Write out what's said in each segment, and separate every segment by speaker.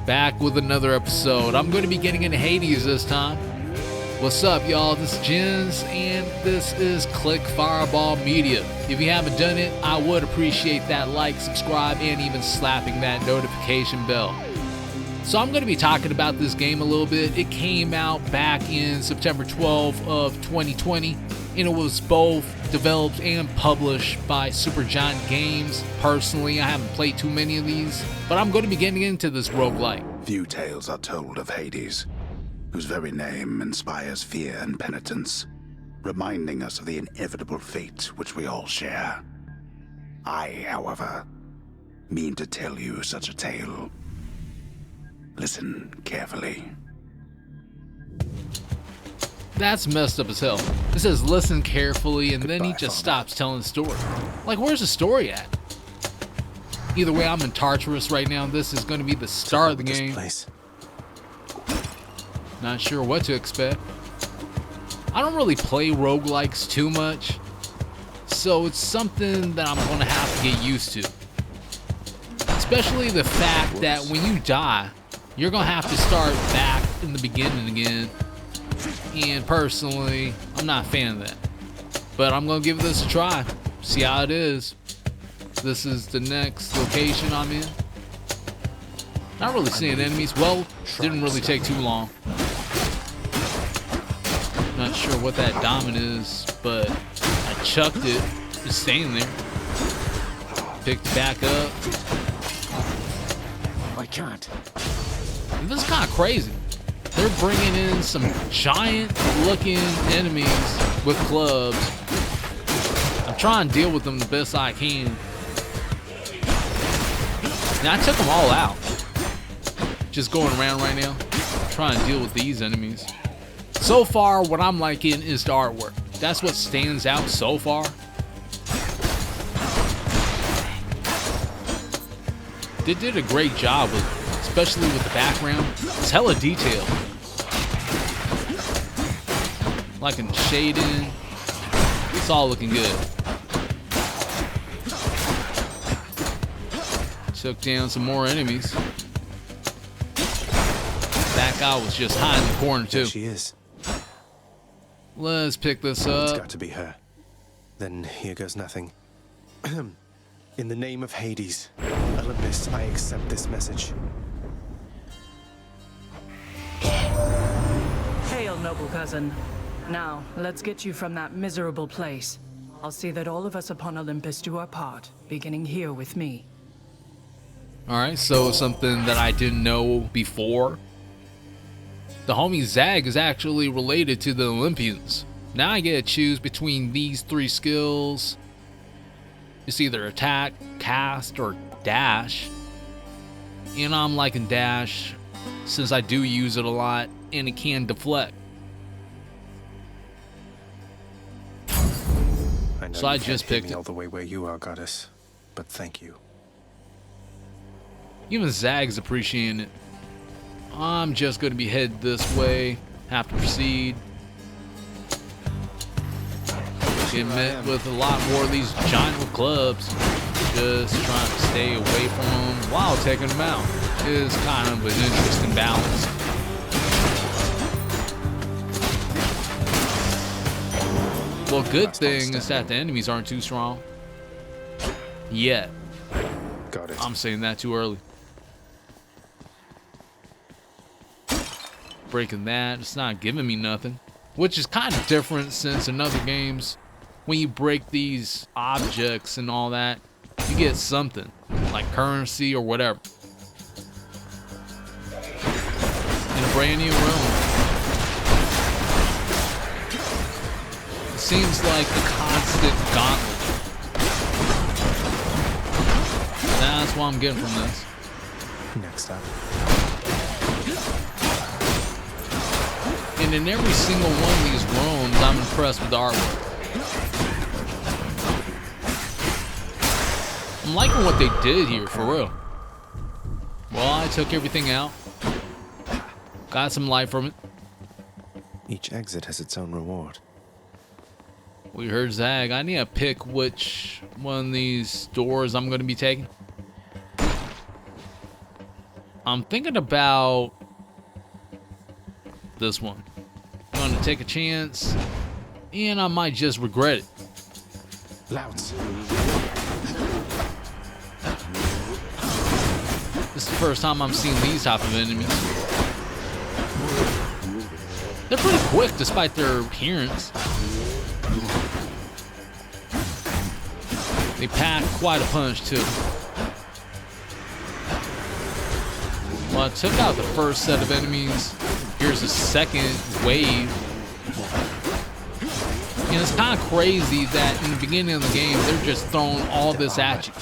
Speaker 1: back with another episode. I'm going to be getting into Hades this time. What's up, y'all? This is Jens, and this is Click Fireball Media. If you haven't done it, I would appreciate that like, subscribe, and even slapping that notification bell. So I'm going to be talking about this game a little bit. It came out back in September 12th of 2020, and it was both developed and published by Supergiant Games. Personally, I haven't played too many of these, but I'm going to be getting into this roguelike.
Speaker 2: Few tales are told of Hades, whose very name inspires fear and penitence, reminding us of the inevitable fate which we all share. I, however, mean to tell you such a tale. Listen carefully.
Speaker 1: That's messed up as hell. It says listen carefully, and then he just stops telling the story. Like, where's the story at? Either way, I'm in Tartarus right now. This is going to be the start of the game. Not sure what to expect. I don't really play roguelikes too much, so it's something that I'm going to have to get used to. Especially the fact that when you die, you're going to have to start back in the beginning again. And personally, I'm not a fan of that. But I'm going to give this a try. See how it is. This is the next location I'm in. Not really seeing enemies. Well, didn't really take too long. Not sure what that diamond is, but I chucked it. It's staying there. Picked it back up.
Speaker 3: I can't.
Speaker 1: This is kind of crazy. They're bringing in some giant-looking enemies with clubs. I'm trying to deal with them the best I can. Now, I took them all out. Just going around right now, trying to deal with these enemies. So far, what I'm liking is the artwork. That's what stands out so far. They did a great job with it, especially with the background. It's hella detailed. Like in the shading. It's all looking good. Took down some more enemies. That guy was just hiding in the corner too.
Speaker 3: There she is.
Speaker 1: Let's pick this up.
Speaker 3: It's got to be her. Then here goes nothing. In the name of Hades, Olympus, I accept this message.
Speaker 4: Hail, noble cousin. Now, let's get you from that miserable place. I'll see that all of us upon Olympus do our part, beginning here with me.
Speaker 1: Alright, so something that I didn't know before. The homie Zag is actually related to the Olympians. Now I get to choose between these three skills. It's either attack, cast, or dash. And I'm liking dash since I do use it a lot and it can deflect. So I just picked it.
Speaker 3: All the way where you are, goddess, but thank you.
Speaker 1: Even Zag's appreciating it. I'm just going to be headed this way. Have to proceed. Get met with a lot more of these giant with clubs. Just trying to stay away from them while taking them out. Is kind of an interesting balance. Well, good thing is that the enemies aren't too strong. Yet.
Speaker 3: Got it.
Speaker 1: I'm saying that too early. Breaking that, it's not giving me nothing. Which is kind of different since in other games, when you break these objects and all that, you get something, like currency or whatever. In a brand new room. It seems like a constant gauntlet. That's what I'm getting from this.
Speaker 3: Next up.
Speaker 1: And in every single one of these rooms, I'm impressed with the artwork. I'm liking what they did here, for real. Well, I took everything out. Got some light from it.
Speaker 3: Each exit has its own reward.
Speaker 1: We heard Zag. I need to pick which one of these doors I'm going to be taking. I'm thinking about this one. I'm gonna take a chance, and I might just regret it.
Speaker 3: Louds.
Speaker 1: This is the first time I'm seeing these type of enemies. They're pretty quick despite their appearance. They pack quite a punch too. Well, I took out the first set of enemies. Here's the second wave. And it's kind of crazy that in the beginning of the game, they're just throwing all this at you.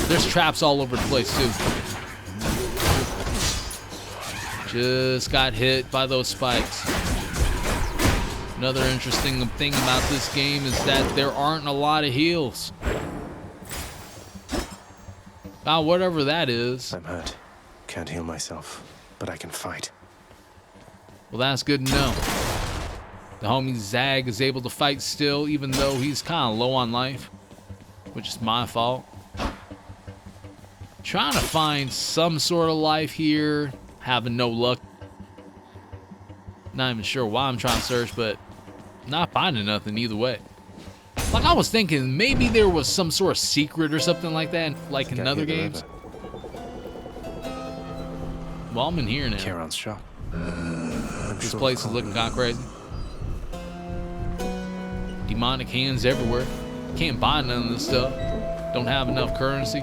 Speaker 1: There's traps all over the place too. Just got hit by those spikes. Another interesting thing about this game is that there aren't a lot of heals. Whatever that is.
Speaker 3: I'm hurt. Can't heal myself, but I can fight.
Speaker 1: Well, that's good to know. The homie Zag is able to fight still, even though he's kind of low on life, which is my fault. Trying to find some sort of life here, having no luck. Not even sure why I'm trying to search, but not finding nothing either way. Like, I was thinking maybe there was some sort of secret or something like that, like in other games. Well, I'm in here now.
Speaker 3: Charon's shop.
Speaker 1: This place is looking kind of crazy. Demonic hands everywhere. Can't buy none of this stuff. Don't have enough currency.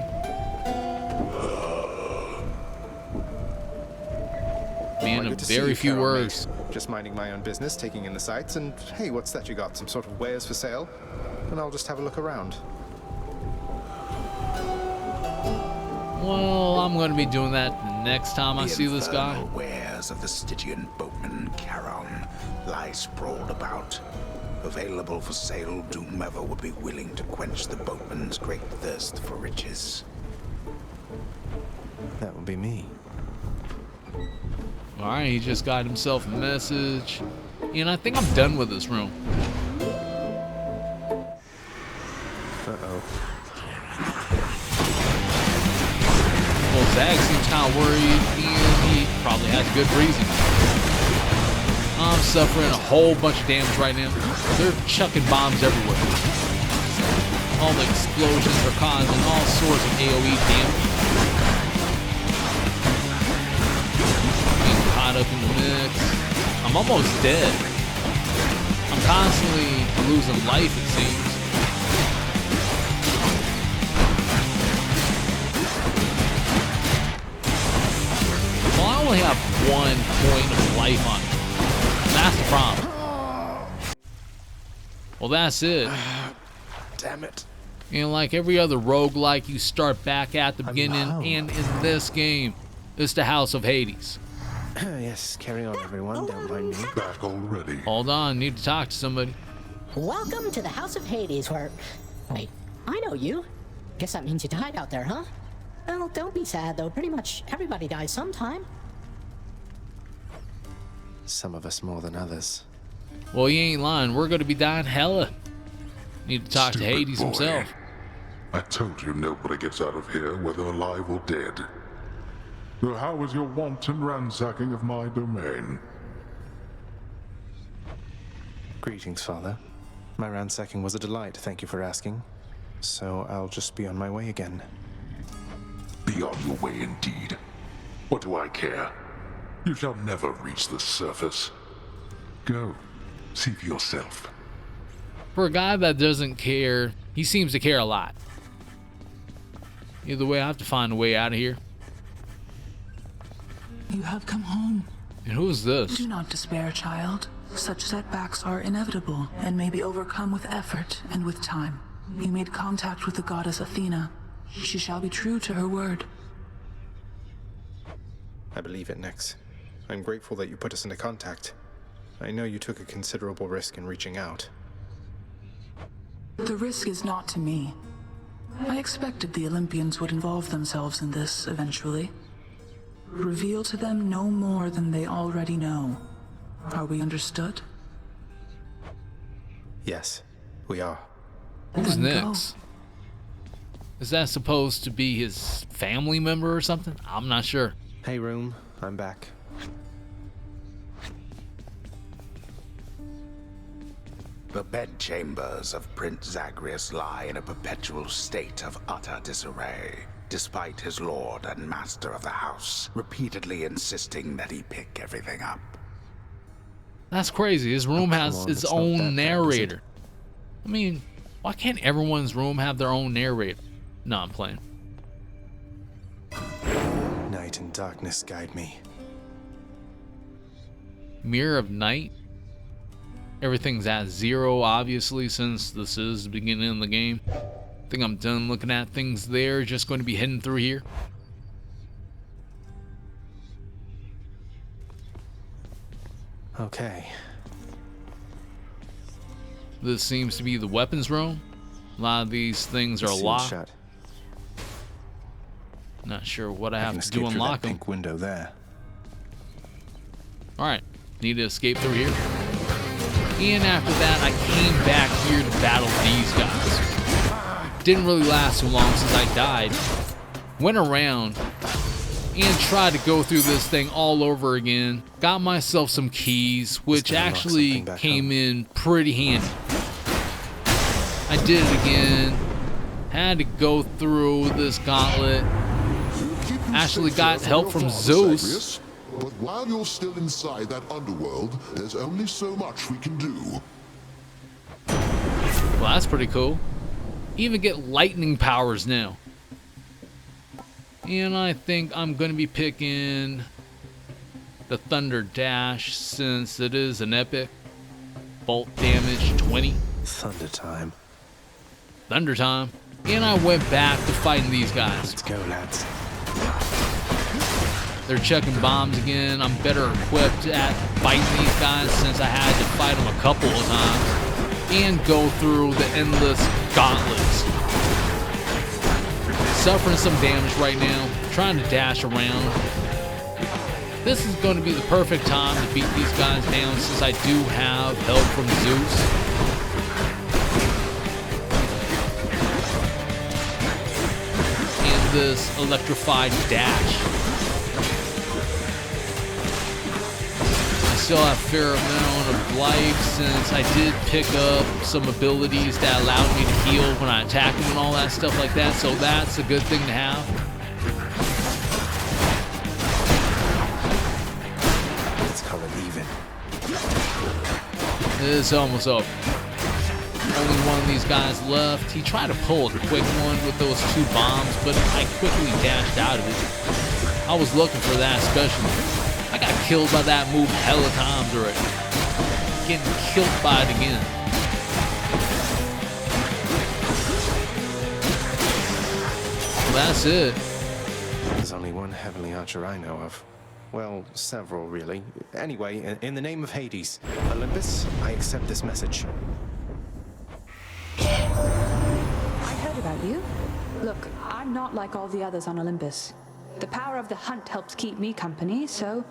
Speaker 1: Man,
Speaker 3: Good to
Speaker 1: very
Speaker 3: see you,
Speaker 1: few
Speaker 3: Charon,
Speaker 1: words.
Speaker 3: mate. Just minding my own business, taking in the sights, and hey, what's that you got? Some sort of wares for sale? And I'll just have a look around.
Speaker 1: Well, I'm going to be doing that the next time I see this guy.
Speaker 2: The infernal wares of the Stygian boatman Charon lie sprawled about. Available for sale to whomever would be willing to quench the boatman's great thirst for riches.
Speaker 3: That would be me.
Speaker 1: Alright, he just got himself a message. And I think I'm done with this room.
Speaker 3: Uh-oh.
Speaker 1: Well, Zag seems kind of worried, and he probably has good reason. I'm suffering a whole bunch of damage right now. They're chucking bombs everywhere. All the explosions are causing all sorts of AoE damage. Getting caught up in the mix. I'm almost dead. I'm constantly losing life, it seems. Well, I only have 1 point of life on me. That's the problem. Well, that's it.
Speaker 3: Damn it.
Speaker 1: And like every other roguelike, you start back at the beginning, and in this game, it's the House of Hades.
Speaker 3: Yes, carry on, everyone. Don't mind me.
Speaker 2: Back already.
Speaker 1: Hold on, need to talk to somebody.
Speaker 5: Welcome to the House of Hades, where... Wait, I know you. Guess that means you died out there, huh? Well, don't be sad, though. Pretty much everybody dies sometime.
Speaker 3: Some of us more than others.
Speaker 1: Well, you ain't lying. We're going to be dying hella. Need to talk to
Speaker 2: Stupid
Speaker 1: Hades
Speaker 2: boy.
Speaker 1: himself.
Speaker 6: I told you nobody gets out of here, whether alive or dead. So how was your wanton ransacking of my domain?
Speaker 3: Greetings, Father. My ransacking was a delight, thank you for asking. So I'll just be on my way again.
Speaker 6: Be on your way indeed. What do I care? You shall never reach the surface. Go, see for yourself.
Speaker 1: For a guy that doesn't care, he seems to care a lot. Either way, I have to find a way out of here.
Speaker 7: You have come home.
Speaker 1: And who's this?
Speaker 7: Do not despair, child. Such setbacks are inevitable and may be overcome with effort and with time. You made contact with the goddess Athena. She shall be true to her word.
Speaker 3: I believe it, Nyx. I'm grateful that you put us into contact. I know you took a considerable risk in reaching out.
Speaker 7: The risk is not to me. I expected the Olympians would involve themselves in this eventually. Reveal to them no more than they already know. Are we understood?
Speaker 3: Yes, we are.
Speaker 1: Who's
Speaker 7: Then go.
Speaker 1: Nyx? Is that supposed to be his family member or something? I'm not sure.
Speaker 3: Hey, room. I'm back.
Speaker 2: The bedchambers of Prince Zagreus lie in a perpetual state of utter disarray, despite his lord and master of the house repeatedly insisting that he pick everything up.
Speaker 1: That's crazy. His room
Speaker 3: come
Speaker 1: has
Speaker 3: on,
Speaker 1: its
Speaker 3: it's not that
Speaker 1: own
Speaker 3: bad, is it?
Speaker 1: narrator. I mean, why can't everyone's room have their own narrator? No, I'm playing.
Speaker 3: Night and darkness guide me.
Speaker 1: Mirror of Night. Everything's at 0, obviously, since this is the beginning of the game. I think I'm done looking at things there. Just going to be heading through here.
Speaker 3: Okay.
Speaker 1: This seems to be the weapons room. A lot of these things are
Speaker 3: Sealed
Speaker 1: locked.
Speaker 3: shut.
Speaker 1: Not sure what I
Speaker 3: I
Speaker 1: have
Speaker 3: can
Speaker 1: to
Speaker 3: escape
Speaker 1: do
Speaker 3: through
Speaker 1: unlock
Speaker 3: that
Speaker 1: them.
Speaker 3: pink window there.
Speaker 1: Alright, need to escape through here. And after that, I came back here to battle these guys. Didn't really last too long since I died. Went around and tried to go through this thing all over again. Got myself some keys, which
Speaker 3: gonna unlock
Speaker 1: actually
Speaker 3: something back
Speaker 1: came
Speaker 3: home.
Speaker 1: in pretty handy. I did it again. Had to go through this gauntlet. Actually got help from Zeus.
Speaker 8: But while you're still inside that underworld, there's only so much we can do.
Speaker 1: Well, that's pretty cool. Even get lightning powers now. And I think I'm going to be picking the Thunder Dash since it is an epic. Bolt damage 20.
Speaker 3: Thunder time.
Speaker 1: Thunder time. And I went back to fighting these guys.
Speaker 3: Let's go, lads.
Speaker 1: They're checking bombs again. I'm better equipped at fighting these guys since I had to fight them a couple of times and go through the endless gauntlets. Suffering some damage right now, trying to dash around. This is going to be the perfect time to beat these guys down since I do have help from Zeus. And this electrified dash. Still have a fair amount of life since I did pick up some abilities that allowed me to heal when I attack them and all that stuff like that, so that's a good thing to have.
Speaker 3: Let's call it even.
Speaker 1: It's almost over. Only one of these guys left. He tried to pull a quick one with those 2 bombs, but I quickly dashed out of it. I was looking for that especially. I got killed by that move hella times already. Getting killed by it again. Well, that's it.
Speaker 3: There's only one heavenly archer I know of. Well, several, really. Anyway, in the name of Hades, Olympus, I accept this message.
Speaker 9: I heard about you. Look, I'm not like all the others on Olympus. The power of the hunt helps keep me company, so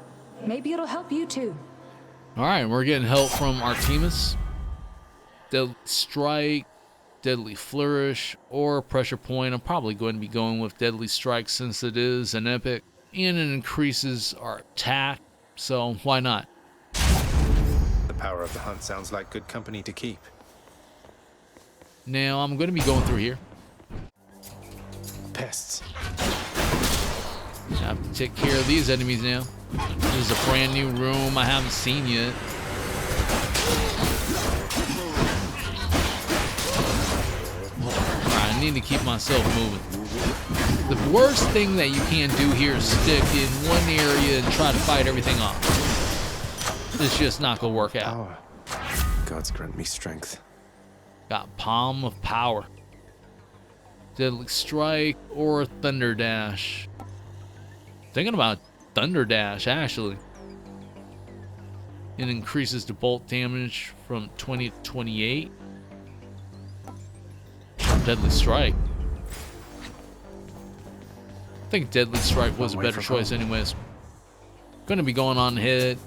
Speaker 9: maybe it'll help you too.
Speaker 1: Alright, we're getting help from Artemis. Deadly Strike, Deadly Flourish, or Pressure Point. I'm probably going to be going with Deadly Strike since it is an epic. And it increases our attack, so why not?
Speaker 3: The power of the hunt sounds like good company to keep.
Speaker 1: Now, I'm going to be going through here.
Speaker 3: Pests.
Speaker 1: I have to take care of these enemies now. This is a brand new room I haven't seen yet. Alright, I need to keep myself moving. The worst thing that you can do here is stick in one area and try to fight everything off. It's just not going to work out.
Speaker 3: Power. Gods grant me strength.
Speaker 1: Got Palm of Power. Deadly Strike or Thunder Dash. Thinking about Thunder Dash, actually. It increases the bolt damage from 20 to 28. Deadly Strike. I think Deadly Strike was a better choice anyways. Gonna be going on ahead.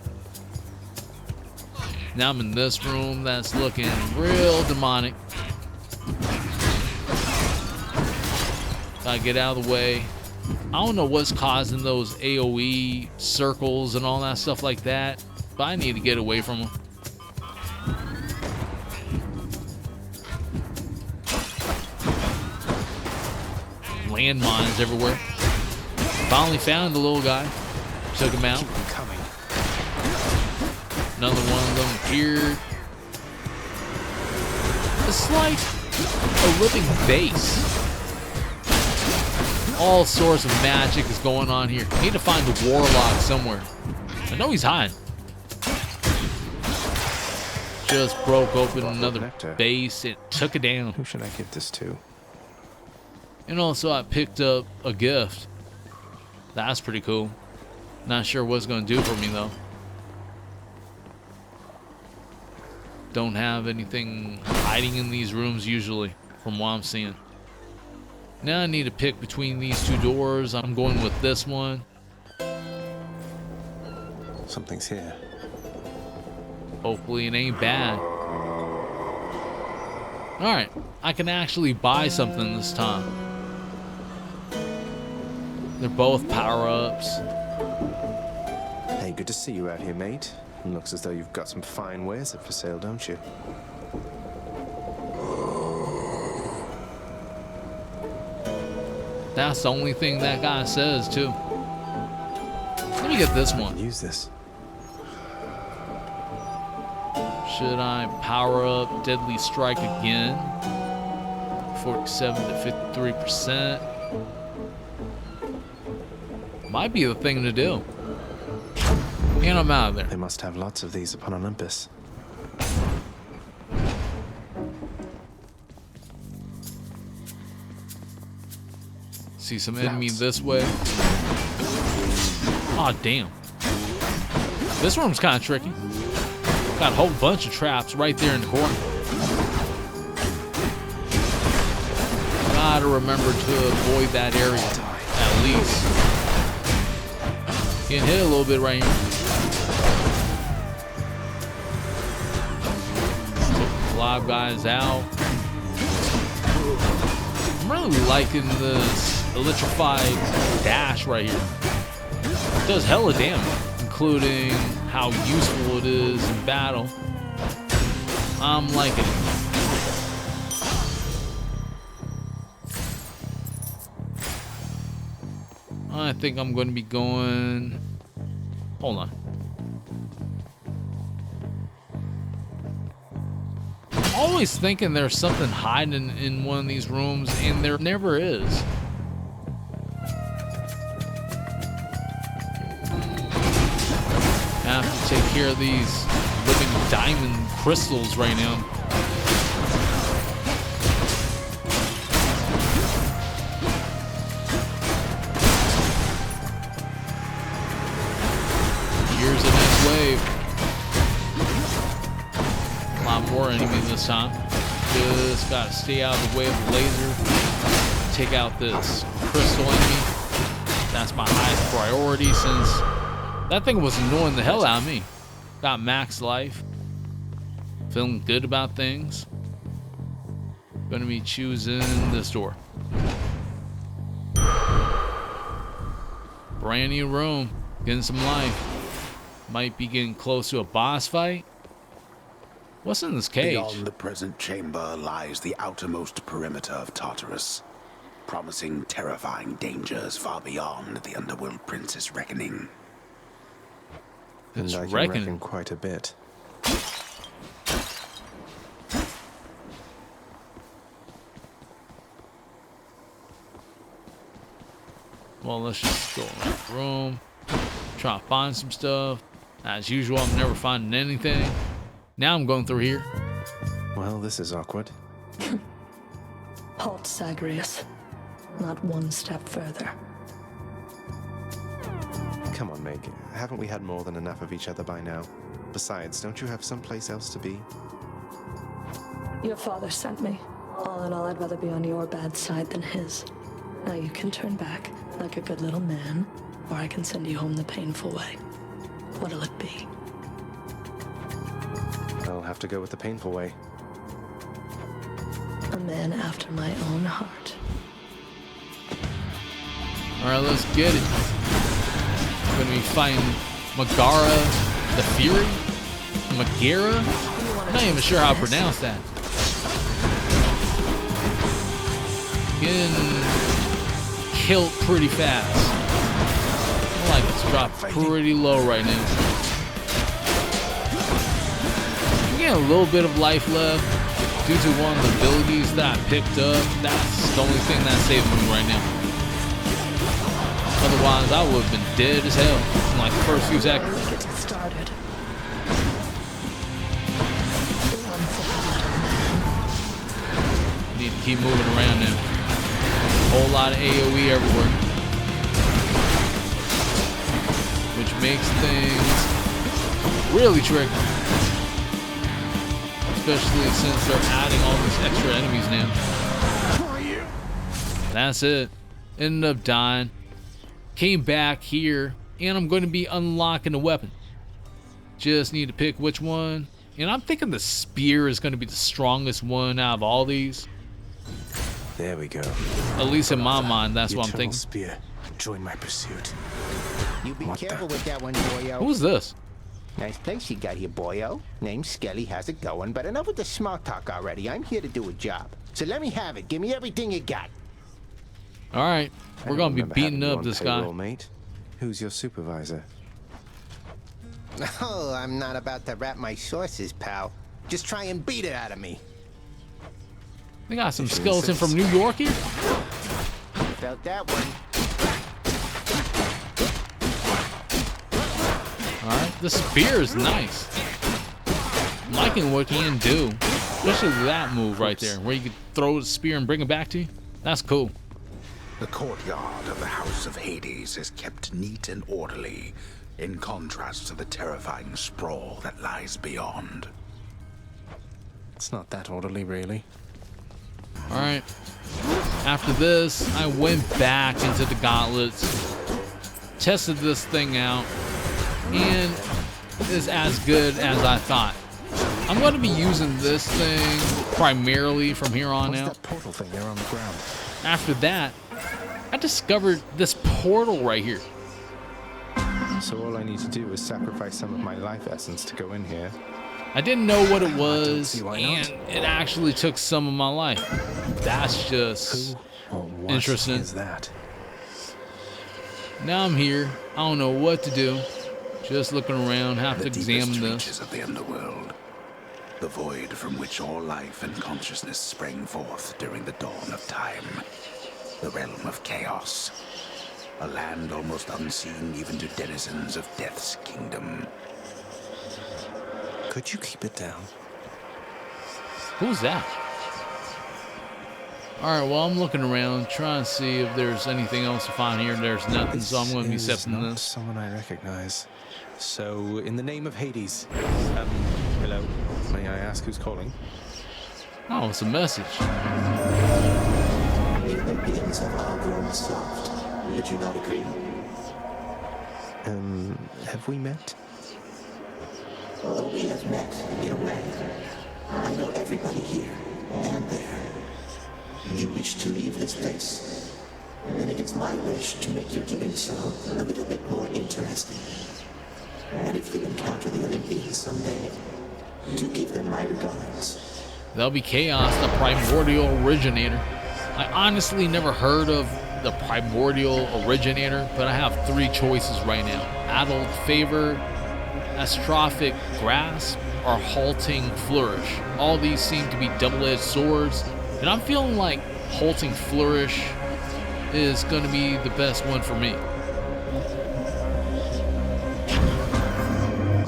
Speaker 1: Now I'm in this room that's looking real demonic. Gotta get out of the way. I don't know what's causing those AoE circles and all that stuff like that, but I need to get away from them. Landmines everywhere. Finally found the little guy. Took him out. Another one of them appeared. It's like a living base. All sorts of magic is going on here. I need to find the warlock somewhere. I know he's hiding. Just broke open another base and took it down.
Speaker 3: Who should I give this to?
Speaker 1: And also I picked up a gift. That's pretty cool. Not sure what it's going to do for me though. Don't have anything hiding in these rooms usually, from what I'm seeing. Now I need to pick between these two doors. I'm going with this one.
Speaker 3: Something's here.
Speaker 1: Hopefully it ain't bad. Alright, I can actually buy something this time. They're both power-ups.
Speaker 3: Hey, good to see you out here, mate. Looks as though you've got some fine wares up for sale, don't you?
Speaker 1: That's the only thing that guy says, too. Let me get this one.
Speaker 3: Use this.
Speaker 1: Should I power up Deadly Strike again? 47 to 53%. Might be the thing to do. And I'm out of there.
Speaker 3: They must have lots of these upon Olympus.
Speaker 1: See some enemy this way. Aw, damn. This room's kind of tricky. Got a whole bunch of traps right there in the corner. Gotta remember to avoid that area, at least. Getting hit a little bit right here. Took a lot of guys out. I'm really liking this electrified dash right here. It does hella damage, including how useful it is in battle. I'm liking it. I think I'm going to be going... Hold on. Always thinking there's something hiding in one of these rooms, and there never is. I have to take care of these living diamond crystals right now. Here's the next wave. A lot more enemies this time. Just gotta stay out of the way of the laser. Take out this crystal enemy. That's my highest priority since that thing was annoying the hell out of me. Got max life. Feeling good about things. Gonna be choosing this door. Brand new room. Getting some life. Might be getting close to a boss fight. What's in this cage?
Speaker 2: Beyond the present chamber lies the outermost perimeter of Tartarus, promising terrifying dangers far beyond the Underworld Prince's reckoning.
Speaker 3: And I can reckon quite a bit.
Speaker 1: Well, let's just go around the room. Try to find some stuff. As usual, I'm never finding anything. Now I'm going through here.
Speaker 3: Well, this is awkward.
Speaker 10: Halt, Zagreus. Not one step further.
Speaker 3: Come on, Meg. Haven't we had more than enough of each other by now? Besides, don't you have someplace else to be?
Speaker 10: Your father sent me. All in all, I'd rather be on your bad side than his. Now you can turn back, like a good little man, or I can send you home the painful way. What'll it be?
Speaker 3: I'll have to go with the painful way.
Speaker 10: A man after my own heart.
Speaker 1: Alright, let's get it. We're gonna be fighting Megara the Fury? Megara? I'm not even sure how to pronounce that. Getting killed pretty fast. My life is dropped pretty low right now. I'm getting a little bit of life left due to one of the abilities that I picked up. That's the only thing that's saving me right now. Otherwise, I would have been dead as hell in like the first few seconds.
Speaker 10: Get it started.
Speaker 1: Need to keep moving around now. Whole lot of AoE everywhere, which makes things really tricky, especially since they're adding all these extra enemies now. That's it. Ended up dying. Came back here, and I'm going to be unlocking a weapon. Just need to pick which one, and I'm thinking the spear is going to be the strongest one out of all these.
Speaker 3: There we go.
Speaker 1: At least in my mind, that's what I'm thinking.
Speaker 3: Spear. Join my pursuit.
Speaker 11: You be careful with that one, boyo.
Speaker 1: Who's this?
Speaker 11: Nice place you got here, boyo. Name's Skelly. How's it going? But enough with the small talk already. I'm here to do a job. So let me have it. Give me everything you got.
Speaker 1: All right, we're gonna be beating up this guy.
Speaker 3: Mate. Who's your supervisor?
Speaker 11: Oh, I'm not about to wrap my sources, pal. Just try and beat it out of me.
Speaker 1: We got some skeleton from New York here.
Speaker 11: Felt that one.
Speaker 1: All right, the spear is nice. I'm liking what he can do, especially that move right there, where you can throw the spear and bring it back to you. That's cool.
Speaker 2: The courtyard of the House of Hades is kept neat and orderly, in contrast to the terrifying sprawl that lies beyond.
Speaker 3: It's not that orderly, really.
Speaker 1: All right. After this, I went back into the gauntlets, tested this thing out, and it's as good as I thought. I'm going to be using this thing primarily from here on out.
Speaker 3: What's that portal thing there on the ground?
Speaker 1: After that, I discovered this portal right here.
Speaker 3: So all I need to do is sacrifice some of my life essence to go in here.
Speaker 1: I didn't know what it was, and it actually took some of my life. That's just interesting.
Speaker 3: Who is that?
Speaker 1: Now I'm here. I don't know what to do. Just looking around, have to examine this.
Speaker 2: Reaches of the underworld, the void from which all life and consciousness sprang forth during the dawn of time. The realm of chaos, a land almost unseen even to denizens of Death's kingdom.
Speaker 3: Could you keep it down?
Speaker 1: Who's that? Alright, well, I'm looking around, trying to see if there's anything else to find here. There's nothing, so I'm going to be accepting this.
Speaker 3: Someone I recognize. So, in the name of Hades, hello, may I ask who's calling?
Speaker 1: Oh, it's a message.
Speaker 12: Olympians have all grown soft. Would you not agree?
Speaker 3: Have we met?
Speaker 12: Well, we have met, in a way. I know everybody here and there. You wish to leave this place, and it is my wish to make your doing so a little bit more interesting. And if you encounter the Olympians someday, do give them my regards.
Speaker 1: That'll be Chaos, the primordial originator. I honestly never heard of the primordial originator, but I have three choices right now: addled favor, astrophic grasp, or halting flourish. All these seem to be double-edged swords, and I'm feeling like halting flourish is going to be the best one for me.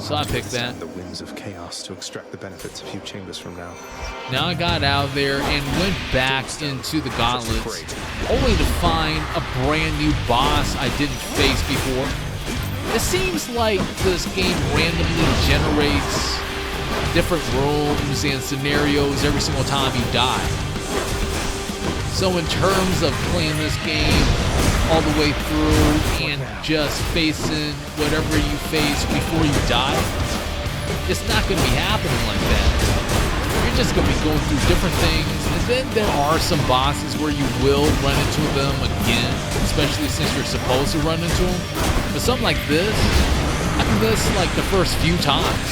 Speaker 1: So I picked that.
Speaker 3: The winds of chaos to extract the benefits a few chambers from now.
Speaker 1: Now I got out of there and went back into the gauntlets, only to find a brand new boss I didn't face before. It seems like this game randomly generates different rooms and scenarios every single time you die. So in terms of playing this game all the way through and just facing whatever you face before you die, it's not going to be happening like that. You're just going to be going through different things, and then there are some bosses where you will run into them again, especially since you're supposed to run into them. But something like this, I think this is like the first few times.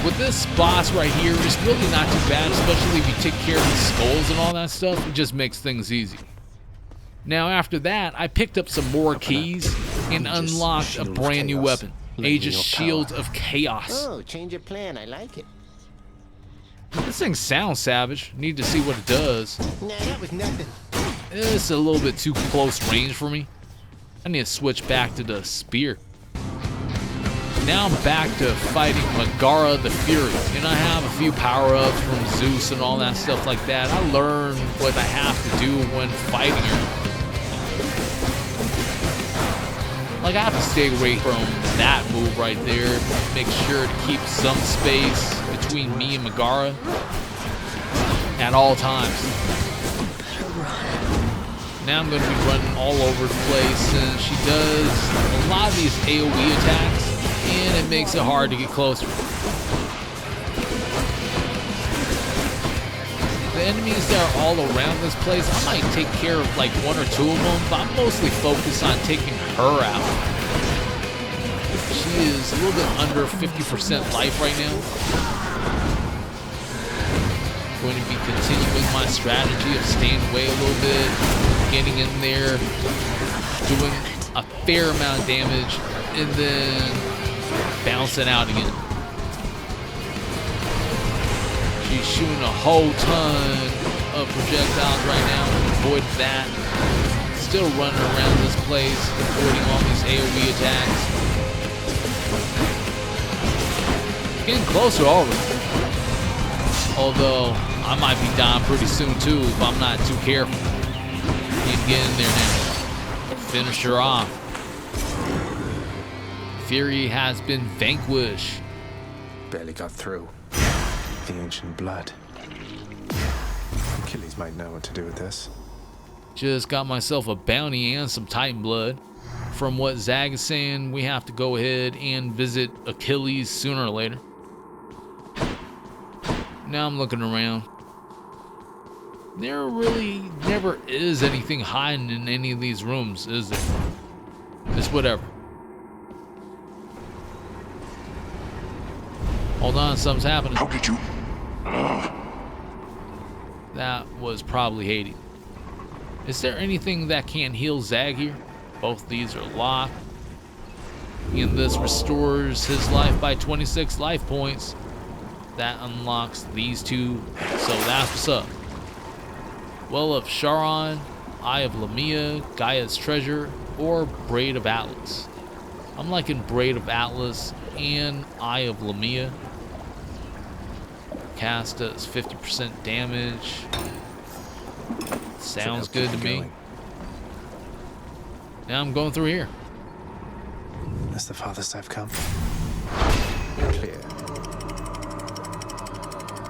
Speaker 1: With this boss right here, it's really not too bad, especially if you take care of the skulls and all that stuff. It just makes things easy. Now after that, I picked up some more keys and unlocked a brand new weapon, Aegis Shield of Chaos.
Speaker 11: Oh, change of plan. I like it.
Speaker 1: This thing sounds savage. Need to see what it does.
Speaker 11: Nah, that was nothing.
Speaker 1: It's a little bit too close range for me. I need to switch back to the spear. Now I'm back to fighting Megara the Fury, and I have a few power-ups from Zeus and all that stuff like that. I learned what I have to do when fighting her. Like, I have to stay away from that move right there. Make sure to keep some space between me and Megara at all times. Now I'm going to be running all over the place, and she does a lot of these AoE attacks, and it makes it hard to get closer. The enemies that are all around this place, I might take care of like one or two of them, but I'm mostly focused on taking her out. She is a little bit under 50% life right now. Going to be continuing my strategy of staying away a little bit, getting in there, doing a fair amount of damage, and then bouncing out again. She's shooting a whole ton of projectiles right now. Avoid that. Still running around this place, avoiding all these AoE attacks. Getting closer already. Although I might be dying pretty soon too if I'm not too careful. Need to get in there now. Finish her off. Fury has been vanquished.
Speaker 3: Barely got through. The ancient blood. Achilles might know what to do with this.
Speaker 1: Just got myself a bounty and some Titan blood. From what Zag is saying, we have to go ahead and visit Achilles sooner or later. Now I'm looking around. There really never is anything hiding in any of these rooms, is there? It's whatever. Hold on, something's happening.
Speaker 6: How did you?
Speaker 1: That was probably Hades. Is there anything that can heal Zag here? Both these are locked. And this restores his life by 26 life points. That unlocks these two. So that's what's up. Well of Charon, Eye of Lamia, Gaia's Treasure, or Braid of Atlas. I'm liking Braid of Atlas and Eye of Lamia. Cast does 50% damage. Sounds good to me. Now I'm going through here.
Speaker 3: That's the farthest I've come. Clear.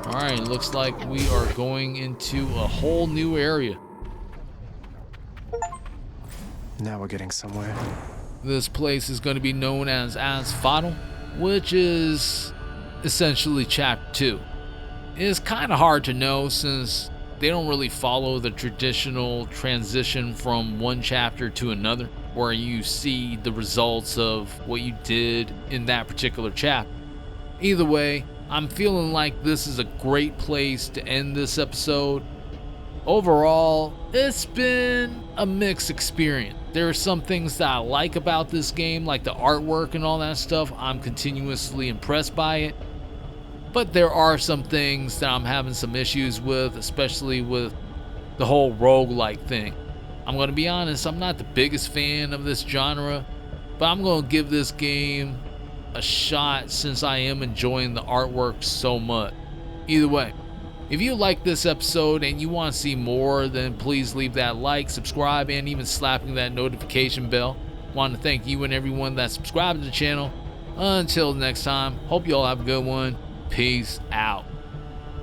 Speaker 1: Alright, looks like we are going into a whole new area.
Speaker 3: Now we're getting somewhere.
Speaker 1: This place is going to be known as Asphodel, which is essentially Chapter 2. It's kind of hard to know since they don't really follow the traditional transition from one chapter to another, where you see the results of what you did in that particular chapter. Either way, I'm feeling like this is a great place to end this episode. Overall, it's been a mixed experience. There are some things that I like about this game, like the artwork and all that stuff. I'm continuously impressed by it. But there are some things that I'm having some issues with, especially with the whole roguelike thing. I'm going to be honest, I'm not the biggest fan of this genre, but I'm going to give this game a shot since I am enjoying the artwork so much. Either way, if you like this episode and you want to see more, then please leave that like, subscribe, and even slapping that notification bell. Want to thank you and everyone that subscribed to the channel. Until next time, hope you all have a good one. Peace out.